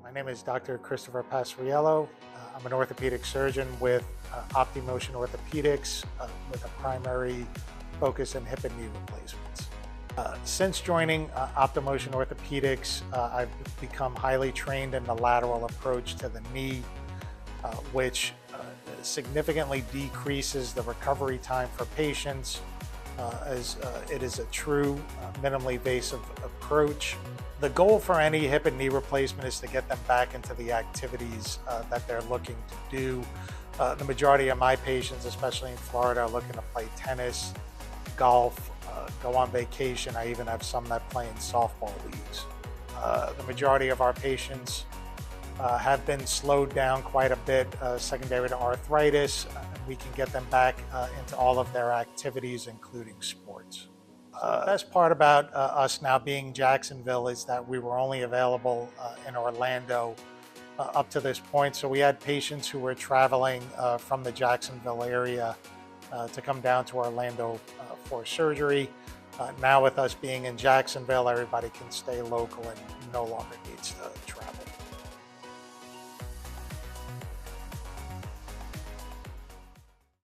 My name is Dr. Christopher Passariello. I'm an orthopedic surgeon with Optimotion Orthopaedics with a primary focus in hip and knee replacements. Since joining Optimotion Orthopaedics, I've become highly trained in the lateral approach to the knee, which significantly decreases the recovery time for patients as it is a true minimally invasive approach. The goal for any hip and knee replacement is to get them back into the activities that they're looking to do. The majority of my patients, especially in Florida, are looking to play tennis, golf, go on vacation. I even have some that play in softball leagues. The majority of our patients have been slowed down quite a bit secondary to arthritis. We can get them back into all of their activities, including sports. The best part about us now being Jacksonville is that we were only available in Orlando up to this point. So we had patients who were traveling from the Jacksonville area to come down to Orlando for surgery. Now with us being in Jacksonville, everybody can stay local and no longer needs to travel.